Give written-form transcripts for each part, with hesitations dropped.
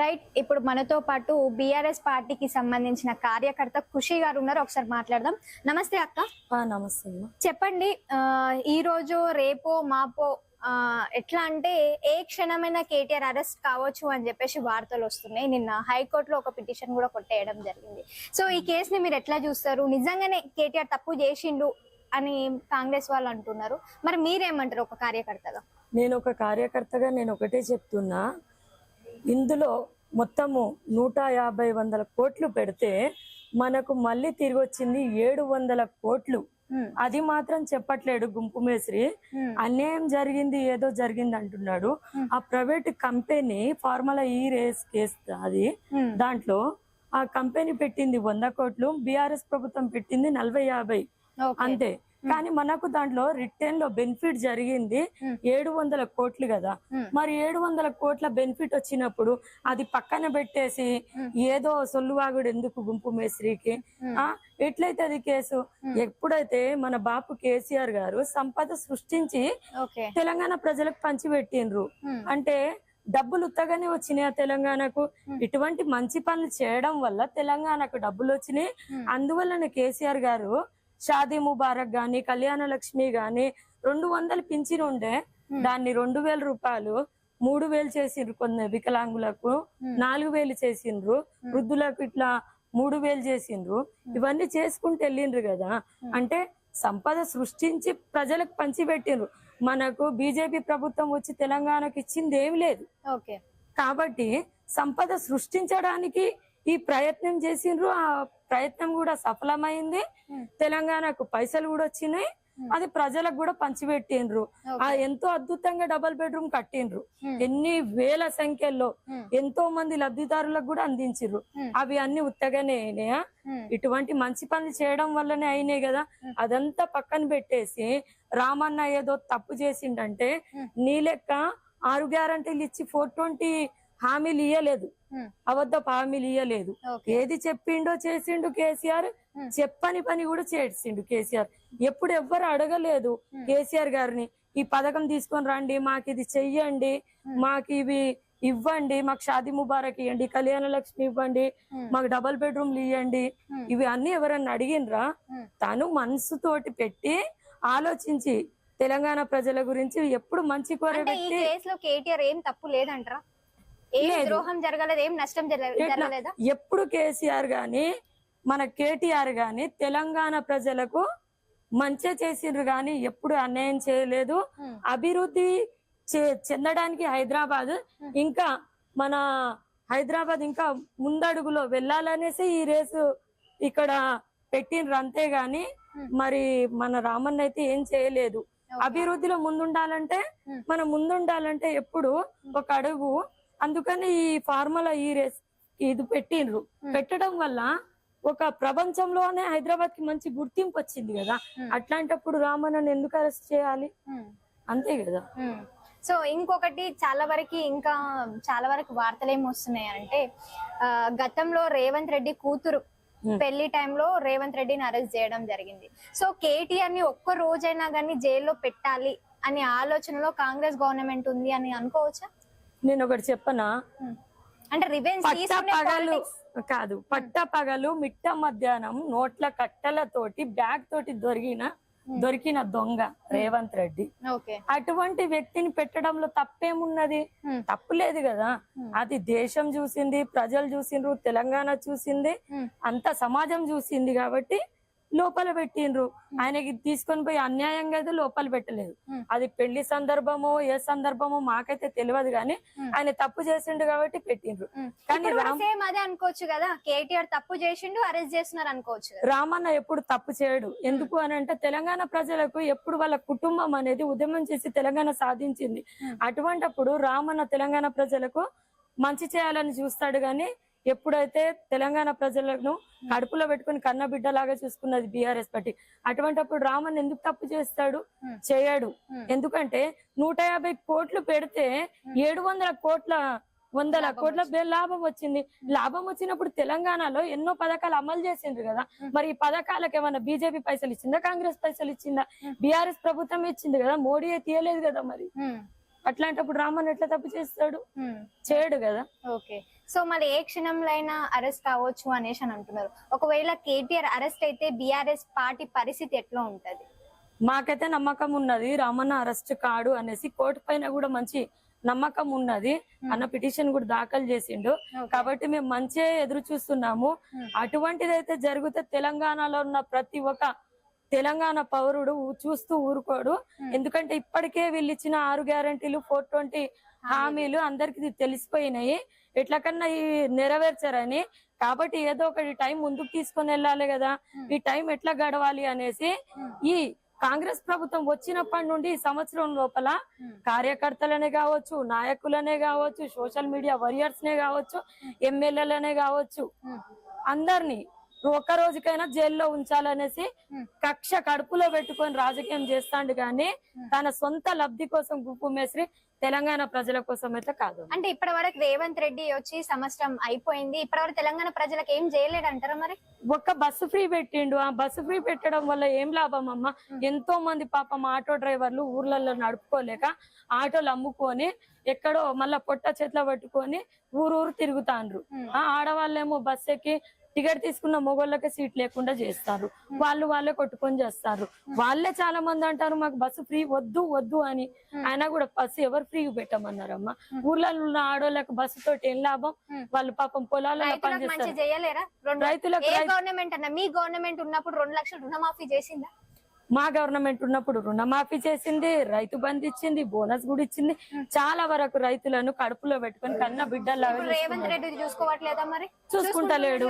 Right. ఇప్పుడు మనతో పాటు బీఆర్ఎస్ పార్టీకి సంబంధించిన కార్యకర్త ఖుషి గారు ఉన్నారు. ఒకసారి మాట్లాడదాం. నమస్తే అక్క. నమస్తే. చెప్పండి, ఈ రోజు రేపో మాపో ఎట్లా అంటే ఏ క్షణమైనా కేటీఆర్ అరెస్ట్ కావచ్చు అని చెప్పేసి వార్తలు వస్తున్నాయి. నిన్న హైకోర్టులో ఒక పిటిషన్ కూడా కొట్టేయడం జరిగింది. సో ఈ కేసుని మీరు ఎట్లా చూస్తారు? నిజంగానే కేటీఆర్ తప్పు చేసిండు అని కాంగ్రెస్ వాళ్ళు అంటున్నారు. మరి మీరేమంటారు ఒక కార్యకర్తగా? నేను ఒక కార్యకర్తగా నేను ఒకటే చెప్తున్నా, ఇందులో మొత్తము 150 కోట్లు పెడితే మనకు మళ్ళీ తిరిగి వచ్చింది 700 కోట్లు. అది మాత్రం చెప్పట్లేడు గుంపు మేస్త్రి. అన్యాయం జరిగింది, ఏదో జరిగింది అంటున్నాడు. ఆ ప్రైవేట్ కంపెనీ ఫార్ములా ఈ రేస్ కేసు అది, దాంట్లో ఆ కంపెనీ పెట్టింది 100 కోట్లు, బీఆర్ఎస్ ప్రభుత్వం పెట్టింది 40-50 అంతే. కానీ మనకు దాంట్లో రిటర్న్ లో బెనిఫిట్ జరిగింది 700 కోట్లు కదా. మరి 700 కోట్ల బెనిఫిట్ వచ్చినప్పుడు అది పక్కన పెట్టేసి ఏదో సొల్లువాగుడు ఎందుకు గుంపు మేస్త్రికి? ఎట్లయితే అది కేసు. ఎప్పుడైతే మన బాపు కేసీఆర్ గారు సంపద సృష్టించి తెలంగాణ ప్రజలకు పంచిపెట్టిండ్రు అంటే డబ్బులు ఉత్తగానే వచ్చినాయి తెలంగాణకు. ఇటువంటి మంచి పనులు చేయడం వల్ల తెలంగాణకు డబ్బులు వచ్చినాయి. అందువలన కేసీఆర్ గారు షాదీ ముబారక్ గాని, కళ్యాణ లక్ష్మి గాని 200 పింఛన్ ఉండే దాన్ని 2000 రూపాయలు 3000 చేసిండ్రు. కొన్ని వికలాంగులకు 4000 చేసిండ్రు, వృద్ధులకు ఇట్లా 3000 చేసిండ్రు. ఇవన్నీ చేసుకుంటూ వెళ్ళిండ్రు కదా. అంటే సంపద సృష్టించి ప్రజలకు పంచిపెట్టిండ్రు. మనకు బీజేపీ ప్రభుత్వం వచ్చి తెలంగాణకు ఇచ్చింది ఏమి లేదు. కాబట్టి సంపద సృష్టించడానికి ఈ ప్రయత్నం చేసిండ్రు. ఆ ప్రయత్నం కూడా సఫలమైంది. తెలంగాణకు పైసలు కూడా వచ్చినాయి. అది ప్రజలకు కూడా పంచిపెట్టిండ్రు. ఎంతో అద్భుతంగా డబుల్ బెడ్రూమ్ కట్టిండ్రు. ఎన్ని వేల సంఖ్యలో ఎంతో మంది లబ్ధిదారులకు కూడా అందించిండ్రు. అవి అన్ని ఉత్తగానే అయినాయా? ఇటువంటి మంచి పనులు చేయడం వల్లనే అయినాయి కదా. అదంతా పక్కన పెట్టేసి రామన్న ఏదో తప్పు చేసిండంటే నీ లెక్క 6 గ్యారంటీలు ఇచ్చి 420 హామీలు ఇయ్యలేదు, అబద్ధపు హామీలు ఇయ్యలేదు. ఏది చెప్పిండో చేసిండు కేసీఆర్, చెప్పని పని కూడా చేసిండు కేసీఆర్. ఎప్పుడు ఎవ్వరు అడగలేదు కేసీఆర్ గారిని ఈ పథకం తీసుకొని రండి, మాకు ఇది చెయ్యండి, మాకు ఇవి ఇవ్వండి, మాకు షాదీ ముబారక్ ఇవ్వండి, కళ్యాణ లక్ష్మి ఇవ్వండి, మాకు డబుల్ బెడ్రూమ్లు ఇవ్వండి. ఇవి అన్ని ఎవరన్నా అడిగినరా? తను మనసుతోటి పెట్టి ఆలోచించి తెలంగాణ ప్రజల గురించి ఎప్పుడు మంచి కోరబెట్టి. కేటీఆర్ ఏం తప్పు లేదంటారా? ద్రోహం జరగలేదు, ఏం నష్టం జరగలేదా? ఎప్పుడు కేసీఆర్ గాని మన కేటీఆర్ గాని తెలంగాణ ప్రజలకు మంచి చేసిండ్రు గాని ఎప్పుడు అన్యాయం చేయలేదు. అభివృద్ధి చెందడానికి హైదరాబాద్ ఇంకా మన హైదరాబాద్ ఇంకా ముందడుగులో వెళ్ళాలనేసి ఈ రేసు ఇక్కడ పెట్టిండ్రు అంతేగాని మరి మన రామన్న అయితే ఏం చేయలేదు. అభివృద్ధిలో ముందుండాలంటే ఎప్పుడు ఒక అడుగు. అందుకని ఈ ఫార్ములా ఈ రేస్ ఇది పెట్టిండ్రు. పెట్టడం వల్ల ఒక ప్రపంచంలోనే హైదరాబాద్ కి మంచి గుర్తింపు వచ్చింది కదా. అట్లాంటప్పుడు రామన్నను ఎందుకు అరెస్ట్ చేయాలి? అంతే కదా. సో ఇంకొకటి చాలా వరకు వార్తలు ఏమి వస్తున్నాయి అంటే గతంలో రేవంత్ రెడ్డి కూతురు పెళ్లి టైంలో రేవంత్ రెడ్డిని అరెస్ట్ చేయడం జరిగింది. సో కేటీఆర్ ని ఒక్క రోజైనా గానీ జైల్లో పెట్టాలి అనే ఆలోచనలో కాంగ్రెస్ గవర్నమెంట్ ఉంది అని అనుకోవచ్చా? నేను ఒకటి చెప్పనా, అంటే రివెంజ్ కాదు, పట్ట పగలు మిట్ట మధ్యాహ్నం నోట్ల కట్టలతోటి బ్యాగ్ తోటి దొరికిన దొంగ రేవంత్ రెడ్డి. అటువంటి వ్యక్తిని పెట్టడంలో తప్పేమున్నది? తప్పు లేదు కదా. అది దేశం చూసింది, ప్రజలు చూసిండ్రు, తెలంగాణ చూసింది, అంత సమాజం చూసింది కాబట్టి లోపల పెట్టిండ్రు. ఆయనకి తీసుకొని పోయి అన్యాయంగా అయితే లోపల పెట్టలేదు. అది పెళ్లి సందర్భమో ఏ సందర్భమో మాకైతే తెలియదు కానీ ఆయన తప్పు చేసిండు కాబట్టి పెట్టిండ్రు. కానీ అదే అనుకోవచ్చు కదా, కేటీఆర్ తప్పు చేసిండు అరెస్ట్ చేస్తున్నారు అనుకోవచ్చు. రామన్న ఎప్పుడు తప్పు చేయడు. ఎందుకు అని అంటే తెలంగాణ ప్రజలకు ఎప్పుడు వాళ్ళ కుటుంబం అనేది ఉద్యమం చేసి తెలంగాణ సాధించింది. అటువంటప్పుడు రామన్న తెలంగాణ ప్రజలకు మంచి చేయాలని చూస్తాడు గాని ఎప్పుడైతే తెలంగాణ ప్రజలను కడుపులో పెట్టుకుని కన్న బిడ్డలాగా చూసుకున్నది బీఆర్ఎస్ పార్టీ. అటువంటిప్పుడు రామన్ ఎందుకు తప్పు చేస్తాడు? చేయడు. ఎందుకంటే 150 కోట్లు పెడితే 700 కోట్ల లాభం వచ్చింది. లాభం వచ్చినప్పుడు తెలంగాణలో ఎన్నో పథకాలు అమలు చేసిండ్రు కదా. మరి ఈ పథకాలకు ఏమన్నా బీజేపీ పైసలు ఇచ్చిందా, కాంగ్రెస్ పైసలు ఇచ్చిందా? బీఆర్ఎస్ ప్రభుత్వం ఇచ్చింది కదా, మోడీ తీయలేదు కదా. మరి అట్లాంటప్పుడు రామన్ ఎట్లా తప్పు చేస్తాడు? చేయడు కదా. ఓకే. సో మరి ఏ క్షణంలో అయినా అరెస్ట్ కావచ్చు అనేసి అని అంటున్నారు. ఒకవేళ కేటీఆర్ అరెస్ట్ అయితే బీఆర్ఎస్ పార్టీ పరిస్థితి ఎట్లా ఉంటది? మాకైతే నమ్మకం ఉన్నది రామన్న అరెస్ట్ కాడు అనేసి, కోర్టు పైన కూడా మంచి నమ్మకం ఉన్నది. అన్న పిటిషన్ కూడా దాఖలు చేసిండు. కాబట్టి మేము మంచిగా ఎదురు చూస్తున్నాము. అటువంటిదైతే జరిగితే తెలంగాణలో ఉన్న ప్రతి ఒక్క తెలంగాణ పౌరుడు చూస్తూ ఊరుకోడు. ఎందుకంటే ఇప్పటికే వీళ్ళు ఇచ్చిన 6 గ్యారంటీలు 420 హామీలు అందరికి తెలిసిపోయినాయి. ఎట్లకన్నా ఈ నెరవేర్చారని. కాబట్టి ఏదో ఒకటి టైం ముందుకు తీసుకొని వెళ్ళాలి కదా. ఈ టైం ఎట్లా గడవాలి అనేసి ఈ కాంగ్రెస్ ప్రభుత్వం వచ్చినప్పటి నుండి ఈ సంవత్సరం లోపల కార్యకర్తలనే కావచ్చు, నాయకులనే కావచ్చు, సోషల్ మీడియా వారియర్స్ నే కావచ్చు, ఎమ్మెల్యేలనే కావచ్చు, అందరినీ ఒక్క రోజుకైనా జైల్లో ఉంచాలనేసి కక్ష కడుపులో పెట్టుకొని రాజకీయం చేస్తాండు గాని తన సొంత లబ్ధి కోసం గుంపు మేస్త్రి తెలంగాణ ప్రజల కోసం అయితే కాదు. అంటే ఇప్పటి వరకు రేవంత్ రెడ్డి వచ్చి సంవత్సరం అయిపోయింది, ఇప్పటి వరకు తెలంగాణ ప్రజలకు ఏం చేయలేడు అంటారా? మరి ఒక్క బస్సు ఫ్రీ పెట్టిండు. ఆ బస్సు ఫ్రీ పెట్టడం వల్ల ఏం లాభం అమ్మ? ఎంతో మంది పాపం ఆటో డ్రైవర్లు ఊర్లలో నడుపుకోలేక ఆటోలు అమ్ముకొని ఎక్కడో మళ్ళా పొట్ట చేతిలో పట్టుకొని ఊరు తిరుగుతాండ్రు. ఆడవాళ్ళేమో బస్ ఎక్కి టికెట్ తీసుకున్న మొగోళ్ళకే సీట్ లేకుండా చేస్తారు. వాళ్ళే కొట్టుకొని చేస్తారు. వాళ్ళే చాలా మంది అంటారు మాకు బస్సు ఫ్రీ వద్దు వద్దు అని. అయినా కూడా బస్సు ఎవరు ఫ్రీ పెట్టమన్నారమ్మా? ఊర్లలో ఉన్న ఆడోళ్ళకి బస్సు తోటి ఏం లాభం? వాళ్ళు పాపం పొలాలలో పనిచేస్తారు. రైతులకు గవర్నమెంట్ అన్న మీ గవర్నమెంట్ ఉన్నప్పుడు 2 లక్షలు రుణమాఫీ చేసిందా? మా గవర్నమెంట్ ఉన్నప్పుడు రుణమాఫీ చేసింది, రైతు బంధు ఇచ్చింది, బోనస్ కూడా ఇచ్చింది. చాలా వరకు రైతులను కడుపులో పెట్టుకొని కన్న బిడ్డలాగా రేవంత్ రెడ్డి చూసుకోవట్లేదా? మరి చూసుకుంటలేడు.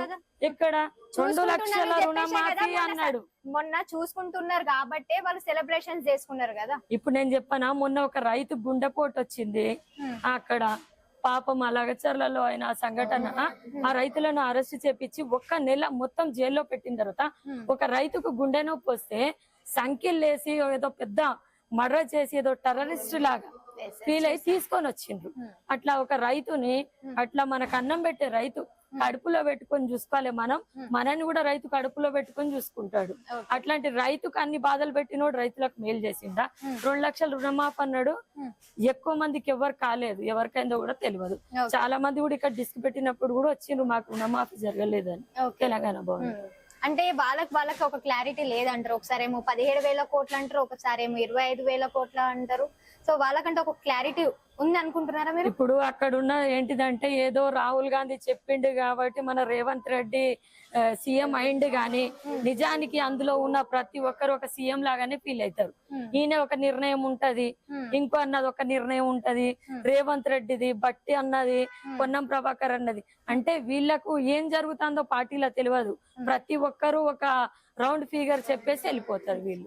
ఇక్కడ 2 లక్షల రుణమాఫీ అన్నాడు. మొన్న చూసుకుంటున్నారు కాబట్టే వాళ్ళు సెలబ్రేషన్స్ చేసుకున్నారు కదా. ఇప్పుడు నేను చెప్పనా, మొన్న ఒక రైతు గుండెపోటు వచ్చింది అక్కడ. పాపం అలాగచర్లలో అయిన సంఘటన ఆ రైతులను అరెస్ట్ చేపించి 1 నెల మొత్తం జైల్లో పెట్టిన తర్వాత ఒక రైతుకు గుండె నొప్పి వస్తే సంఖ్యలేసి ఏదో పెద్ద మర్డర్ చేసి ఏదో టెర్రరిస్ట్ లాగా ఫీల్ అయి తీసుకొని వచ్చిండ్రు. అట్లా ఒక రైతుని అట్లా మనకు అన్నం పెట్టే రైతు కడుపులో పెట్టుకొని చూసుకోవాలి. మనని కూడా రైతు కడుపులో పెట్టుకొని చూసుకుంటాడు. అట్లాంటి రైతుకు అన్ని బాధలు పెట్టినోడు రైతులకు మేలు చేసిందా? 2 లక్షల రుణమాఫీ అన్నాడు. ఎక్కువ మందికి ఎవరు కాలేదు, ఎవరికైందో కూడా తెలియదు. చాలా మంది కూడా ఇక్కడ డిస్క్ పెట్టినప్పుడు కూడా వచ్చిండ్రు మాకు రుణమాఫీ జరగలేదని తెలంగాణ భవన్. అంటే వాళ్ళకి ఒక క్లారిటీ లేదంటారు. ఒకసారి ఏమో 17,000 కోట్లు అంటారు, ఒకసారి ఏమో 25,000 కోట్లు అంటారు. సో వాళ్ళకంటే ఒక క్లారిటీ ఉంది అనుకుంటున్నారా మీరు? ఇప్పుడు అక్కడ ఉన్న ఏంటిదంటే ఏదో రాహుల్ గాంధీ చెప్పిండు కాబట్టి మన రేవంత్ రెడ్డి సీఎం అయిండు గాని నిజానికి అందులో ఉన్న ప్రతి ఒక్కరు ఒక సీఎం లాగానే ఫీల్ అవుతారు. ఈయన ఒక నిర్ణయం ఉంటది, ఇంకో అన్నది ఒక నిర్ణయం ఉంటది, రేవంత్ రెడ్డిది, బట్టి అన్నది, పొన్నం ప్రభాకర్ అన్నది. అంటే వీళ్ళకు ఏం జరుగుతుందో పార్టీలో తెలియదు. ప్రతి ఒక్కరు ఒక రౌండ్ ఫిగర్ చెప్పేసి వెళ్ళిపోతారు వీళ్ళు.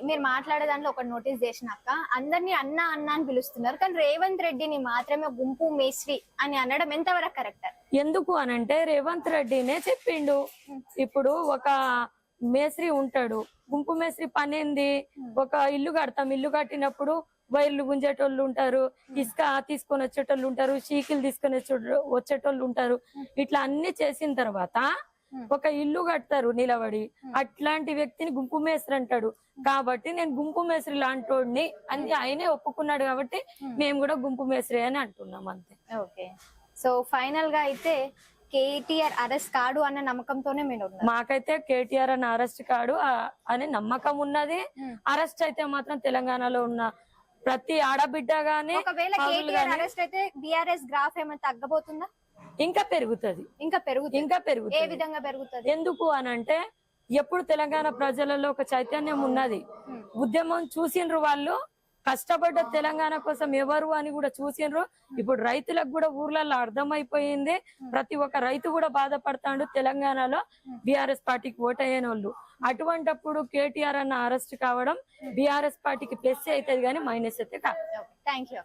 మీరు మాట్లాడే దాంట్లో ఒక నోటీస్ చేసినాక అందరినీ అన్న అని పిలుస్తున్నారు, కానీ రేవంత్ రెడ్డిని మాత్రమే గుంపు మేస్త్రి అని అనడం ఎంతవరకు కరెక్ట్? ఎందుకు అనంటే రేవంత్ రెడ్డినే చెప్పిండు. ఇప్పుడు ఒక మేస్త్రి ఉంటాడు, గుంపు మేస్త్రి పని ఏంది? ఒక ఇల్లు కడతాం, ఇల్లు కట్టినప్పుడు వైర్లు గుంజేటోళ్ళు ఉంటారు, ఇసుక తీసుకొని వచ్చేటోళ్ళు ఉంటారు, షీకిలు తీసుకొని వచ్చేటోళ్ళు ఉంటారు. ఇట్లా అన్ని చేసిన తర్వాత ఒక ఇల్లు కడతారు నిలబడి. అట్లాంటి వ్యక్తిని గుంపు మేస్త్రి అంటాడు. కాబట్టి నేను గుంపు మేస్త్రి లాంటోడిని అని ఆయనే ఒప్పుకున్నాడు. కాబట్టి మేము కూడా గుంపు మేస్త్రి అని అంటున్నాం అంతే. ఓకే, సో ఫైనల్ గా అయితే కేటీఆర్ అరెస్ట్ కాడు అన్న నమ్మకంతోనే మీరు ఉన్నారు? మాకైతే కేటీఆర్ అన్న అరెస్ట్ కాడు అనే నమ్మకం ఉన్నది. అరెస్ట్ అయితే మాత్రం తెలంగాణలో ఉన్న ప్రతి ఆడబిడ్డ గానీ, ఒకవేళ కేటీఆర్ అరెస్ట్ అయితే బీఆర్ఎస్ గ్రాఫ్ ఏమైనా తగ్గబోతుందా? ఇంకా పెరుగుతుంది. ఏ విధంగా పెరుగుతుంది? ఎందుకు అనంటే ఎప్పుడు తెలంగాణ ప్రజలలో ఒక చైతన్యం ఉన్నది. ఉద్యమం చూసిండ్రు, వాళ్ళు కష్టపడ్డ తెలంగాణ కోసం ఎవరు అని కూడా చూసిండ్రు. ఇప్పుడు రైతులకు కూడా ఊర్లలో అర్థమైపోయింది. ప్రతి ఒక్క రైతు కూడా బాధపడతాడు తెలంగాణలో బీఆర్ఎస్ పార్టీకి ఓటయ్యని వాళ్ళు. అటువంటప్పుడు కేటీఆర్ అన్న అరెస్ట్ కావడం బీఆర్ఎస్ పార్టీకి ప్లస్ అవుతుంది కానీ మైనస్ అయితే కాదు. Thank you.